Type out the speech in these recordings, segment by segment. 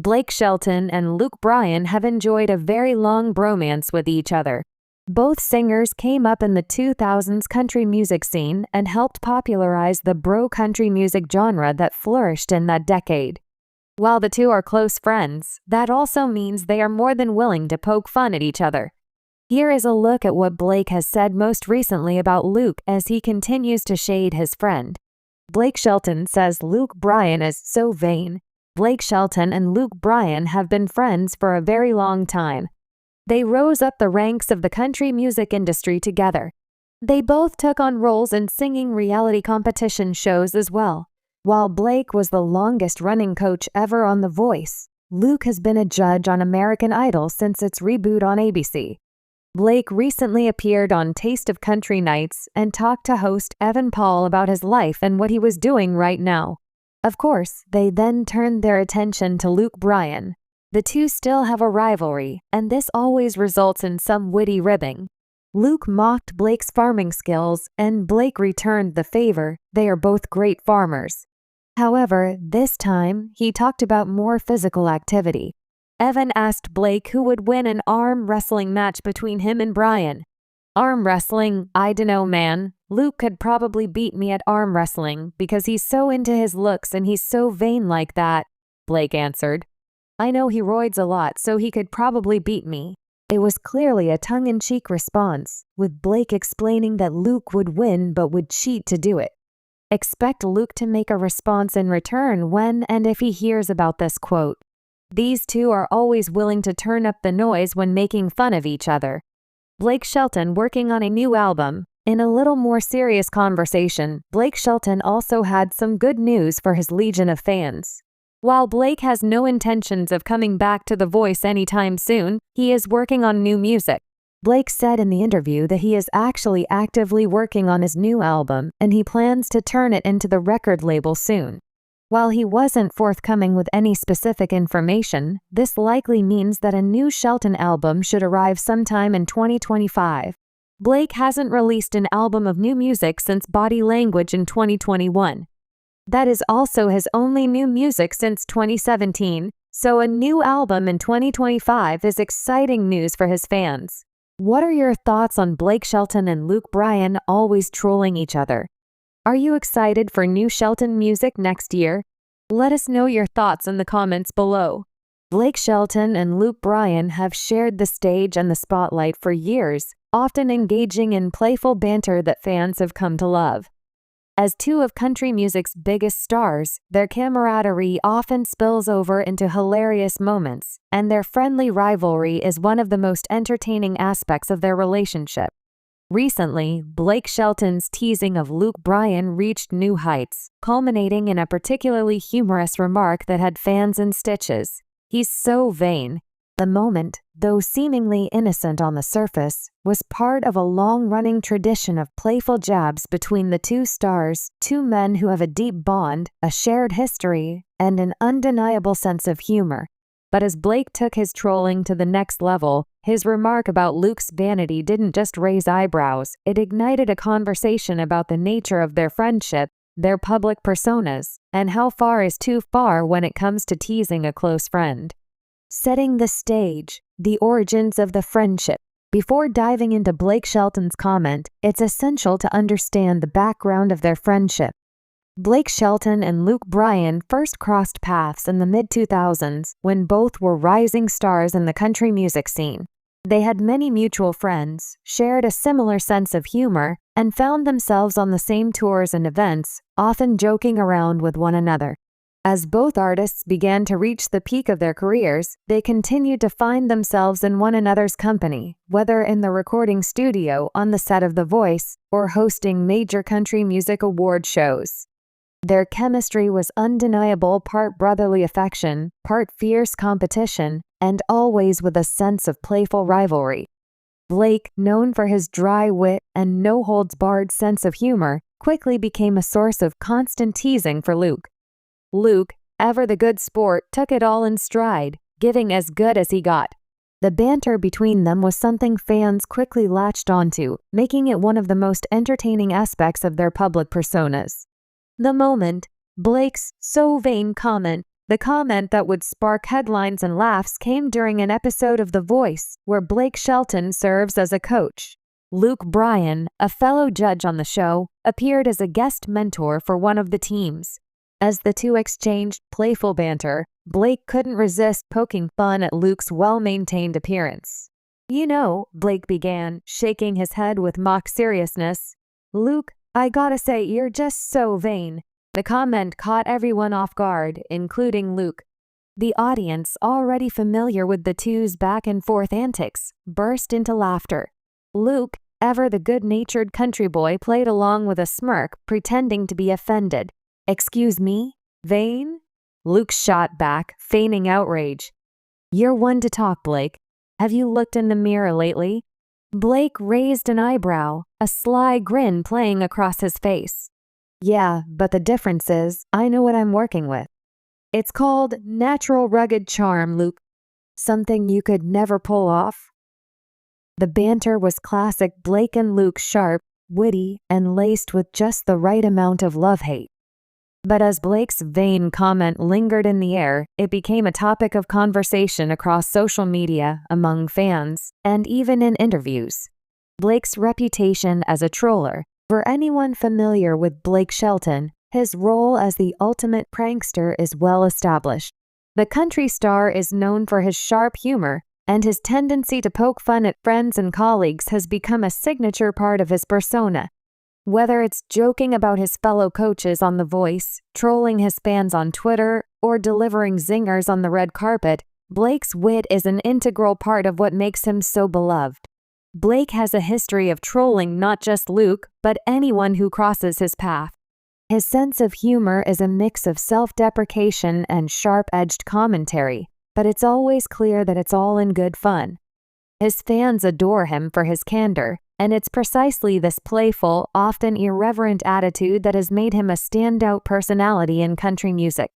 Blake Shelton and Luke Bryan have enjoyed a very long bromance with each other. Both singers came up in the 2000s country music scene and helped popularize the bro country music genre that flourished in that decade. While the two are close friends, that also means they are more than willing to poke fun at each other. Here is a look at what Blake has said most recently about Luke as he continues to shade his friend. Blake Shelton says Luke Bryan is so vain. Blake Shelton and Luke Bryan have been friends for a very long time. They rose up the ranks of the country music industry together. They both took on roles in singing reality competition shows as well. While Blake was the longest-running coach ever on The Voice, Luke has been a judge on American Idol since its reboot on ABC. Blake recently appeared on Taste of Country Nights and talked to host Evan Paul about his life and what he was doing right now. Of course, they then turned their attention to Luke Bryan. The two still have a rivalry, and this always results in some witty ribbing. Luke mocked Blake's farming skills, and Blake returned the favor. They are both great farmers. However, this time, he talked about more physical activity. Evan asked Blake who would win an arm wrestling match between him and Bryan. Arm wrestling? I dunno, man. Luke could probably beat me at arm wrestling because he's so into his looks and he's so vain like that, Blake answered. I know he roids a lot, so he could probably beat me. It was clearly a tongue-in-cheek response, with Blake explaining that Luke would win but would cheat to do it. Expect Luke to make a response in return when and if he hears about this quote. These two are always willing to turn up the noise when making fun of each other. Blake Shelton working on a new album. In a little more serious conversation, Blake Shelton also had some good news for his legion of fans. While Blake has no intentions of coming back to The Voice anytime soon, he is working on new music. Blake said in the interview that he is actually actively working on his new album and he plans to turn it into the record label soon. While he wasn't forthcoming with any specific information, this likely means that a new Shelton album should arrive sometime in 2025. Blake hasn't released an album of new music since Body Language in 2021. That is also his only new music since 2017, so a new album in 2025 is exciting news for his fans. What are your thoughts on Blake Shelton and Luke Bryan always trolling each other? Are you excited for new Shelton music next year? Let us know your thoughts in the comments below. Blake Shelton and Luke Bryan have shared the stage and the spotlight for years, often engaging in playful banter that fans have come to love. As two of country music's biggest stars, their camaraderie often spills over into hilarious moments, and their friendly rivalry is one of the most entertaining aspects of their relationship. Recently, Blake Shelton's teasing of Luke Bryan reached new heights, culminating in a particularly humorous remark that had fans in stitches. He's so vain. The moment, though seemingly innocent on the surface, was part of a long-running tradition of playful jabs between the two stars, two men who have a deep bond, a shared history, and an undeniable sense of humor. But as Blake took his trolling to the next level, his remark about Luke's vanity didn't just raise eyebrows, it ignited a conversation about the nature of their friendship, their public personas, and how far is too far when it comes to teasing a close friend. Setting the stage, the origins of the friendship. Before diving into Blake Shelton's comment, it's essential to understand the background of their friendship. Blake Shelton and Luke Bryan first crossed paths in the mid-2000s when both were rising stars in the country music scene. They had many mutual friends, shared a similar sense of humor, and found themselves on the same tours and events, often joking around with one another. As both artists began to reach the peak of their careers, they continued to find themselves in one another's company, whether in the recording studio, on the set of The Voice, or hosting major country music award shows. Their chemistry was undeniable, part brotherly affection, part fierce competition, and always with a sense of playful rivalry. Blake, known for his dry wit and no-holds-barred sense of humor, quickly became a source of constant teasing for Luke. Luke, ever the good sport, took it all in stride, giving as good as he got. The banter between them was something fans quickly latched onto, making it one of the most entertaining aspects of their public personas. The moment, Blake's "so vain" comment, The comment that would spark headlines and laughs came during an episode of The Voice, where Blake Shelton serves as a coach. Luke Bryan, a fellow judge on the show, appeared as a guest mentor for one of the teams. As the two exchanged playful banter, Blake couldn't resist poking fun at Luke's well-maintained appearance. "You know," Blake began, shaking his head with mock seriousness. "Luke, I gotta say, you're just so vain." The comment caught everyone off guard, including Luke. The audience, already familiar with the two's back-and-forth antics, burst into laughter. Luke, ever the good-natured country boy, played along with a smirk, pretending to be offended. "Excuse me? Vain?" Luke shot back, feigning outrage. "You're one to talk, Blake. Have you looked in the mirror lately?" Blake raised an eyebrow, a sly grin playing across his face. "Yeah, but the difference is, I know what I'm working with. It's called natural rugged charm, Luke. Something you could never pull off." The banter was classic Blake and Luke, sharp, witty, and laced with just the right amount of love-hate. But as Blake's vain comment lingered in the air, it became a topic of conversation across social media, among fans, and even in interviews. Blake's reputation as a troller. For anyone familiar with Blake Shelton, his role as the ultimate prankster is well established. The country star is known for his sharp humor, and his tendency to poke fun at friends and colleagues has become a signature part of his persona. Whether it's joking about his fellow coaches on The Voice, trolling his fans on Twitter, or delivering zingers on the red carpet, Blake's wit is an integral part of what makes him so beloved. Blake has a history of trolling not just Luke, but anyone who crosses his path. His sense of humor is a mix of self-deprecation and sharp-edged commentary, but it's always clear that it's all in good fun. His fans adore him for his candor, and it's precisely this playful, often irreverent attitude that has made him a standout personality in country music.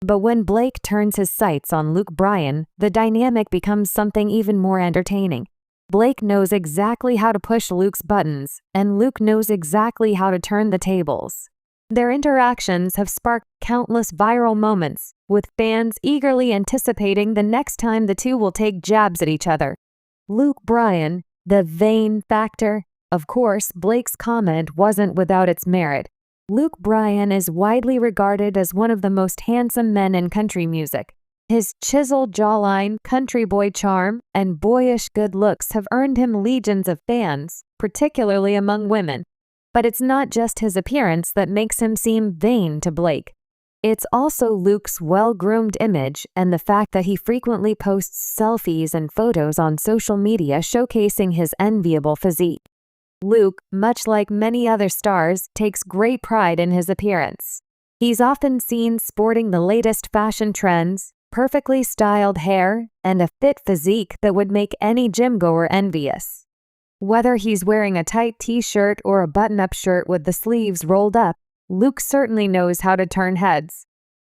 But when Blake turns his sights on Luke Bryan, the dynamic becomes something even more entertaining. Blake knows exactly how to push Luke's buttons, and Luke knows exactly how to turn the tables. Their interactions have sparked countless viral moments, with fans eagerly anticipating the next time the two will take jabs at each other. Luke Bryan, the vain factor. Of course, Blake's comment wasn't without its merit. Luke Bryan is widely regarded as one of the most handsome men in country music. His chiseled jawline, country boy charm, and boyish good looks have earned him legions of fans, particularly among women. But it's not just his appearance that makes him seem vain to Blake. It's also Luke's well-groomed image and the fact that he frequently posts selfies and photos on social media showcasing his enviable physique. Luke, much like many other stars, takes great pride in his appearance. He's often seen sporting the latest fashion trends, perfectly styled hair, and a fit physique that would make any gym-goer envious. Whether he's wearing a tight t-shirt or a button-up shirt with the sleeves rolled up, Luke certainly knows how to turn heads.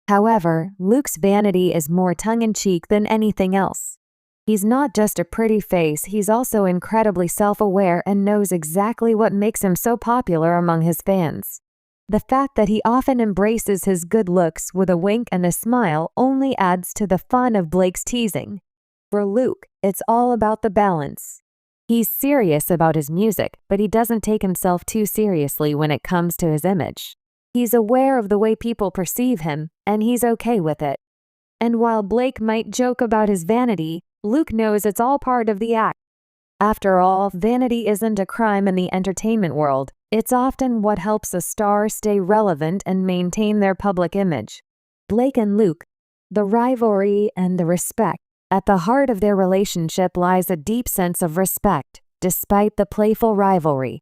However, Luke's vanity is more tongue-in-cheek than anything else. He's not just a pretty face, he's also incredibly self-aware and knows exactly what makes him so popular among his fans. The fact that he often embraces his good looks with a wink and a smile only adds to the fun of Blake's teasing. For Luke, it's all about the balance. He's serious about his music, but he doesn't take himself too seriously when it comes to his image. He's aware of the way people perceive him, and he's okay with it. And while Blake might joke about his vanity, Luke knows it's all part of the act. After all, vanity isn't a crime in the entertainment world. It's often what helps a star stay relevant and maintain their public image. Blake and Luke, the rivalry and the respect. At the heart of their relationship lies a deep sense of respect, despite the playful rivalry.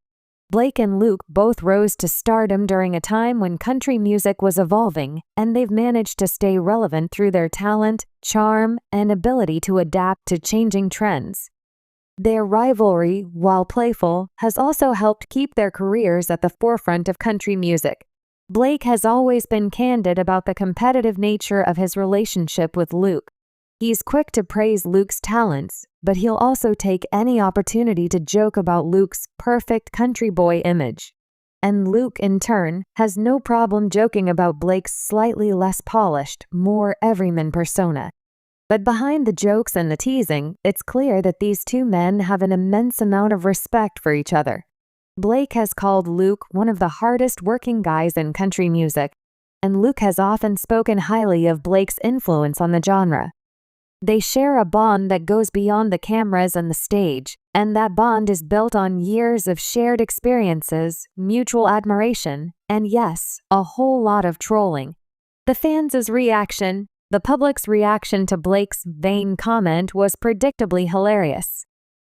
Blake and Luke both rose to stardom during a time when country music was evolving, and they've managed to stay relevant through their talent, charm, and ability to adapt to changing trends. Their rivalry, while playful, has also helped keep their careers at the forefront of country music. Blake has always been candid about the competitive nature of his relationship with Luke. He's quick to praise Luke's talents, but he'll also take any opportunity to joke about Luke's perfect country boy image. And Luke, in turn, has no problem joking about Blake's slightly less polished, more everyman persona. But behind the jokes and the teasing, it's clear that these two men have an immense amount of respect for each other. Blake has called Luke one of the hardest working guys in country music, and Luke has often spoken highly of Blake's influence on the genre. They share a bond that goes beyond the cameras and the stage, and that bond is built on years of shared experiences, mutual admiration, and yes, a whole lot of trolling. The fans' reaction, the public's reaction to Blake's vain comment was predictably hilarious.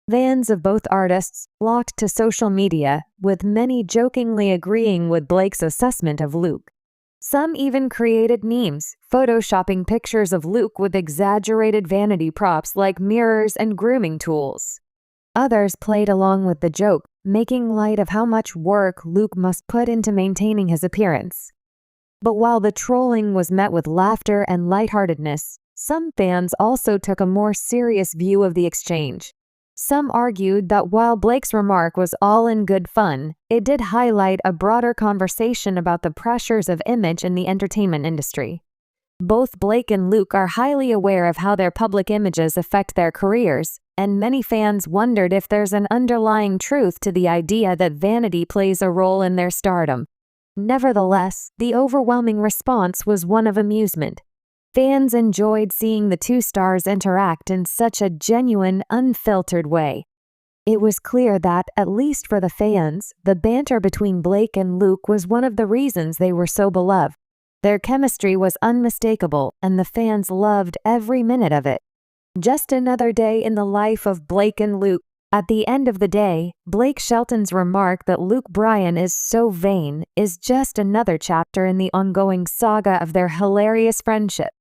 Fans of both artists flocked to social media, with many jokingly agreeing with Blake's assessment of Luke. Some even created memes, photoshopping pictures of Luke with exaggerated vanity props like mirrors and grooming tools. Others played along with the joke, making light of how much work Luke must put into maintaining his appearance. But while the trolling was met with laughter and lightheartedness, some fans also took a more serious view of the exchange. Some argued that while Blake's remark was all in good fun, it did highlight a broader conversation about the pressures of image in the entertainment industry. Both Blake and Luke are highly aware of how their public images affect their careers, and many fans wondered if there's an underlying truth to the idea that vanity plays a role in their stardom. Nevertheless, the overwhelming response was one of amusement. Fans enjoyed seeing the two stars interact in such a genuine, unfiltered way. It was clear that, at least for the fans, the banter between Blake and Luke was one of the reasons they were so beloved. Their chemistry was unmistakable, and the fans loved every minute of it. Just another day in the life of Blake and Luke. At the end of the day, Blake Shelton's remark that Luke Bryan is so vain is just another chapter in the ongoing saga of their hilarious friendship.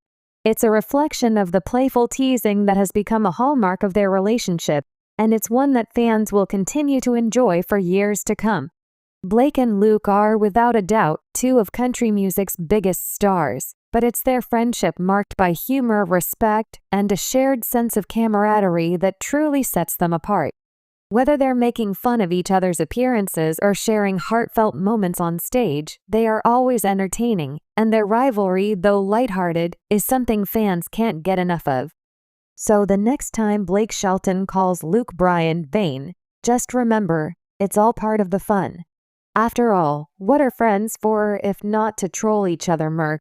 It's a reflection of the playful teasing that has become a hallmark of their relationship, and it's one that fans will continue to enjoy for years to come. Blake and Luke are, without a doubt, two of country music's biggest stars, but it's their friendship marked by humor, respect, and a shared sense of camaraderie that truly sets them apart. Whether they're making fun of each other's appearances or sharing heartfelt moments on stage, they are always entertaining, and their rivalry, though lighthearted, is something fans can't get enough of. So the next time Blake Shelton calls Luke Bryan vain, just remember, it's all part of the fun. After all, what are friends for if not to troll each other, Merc?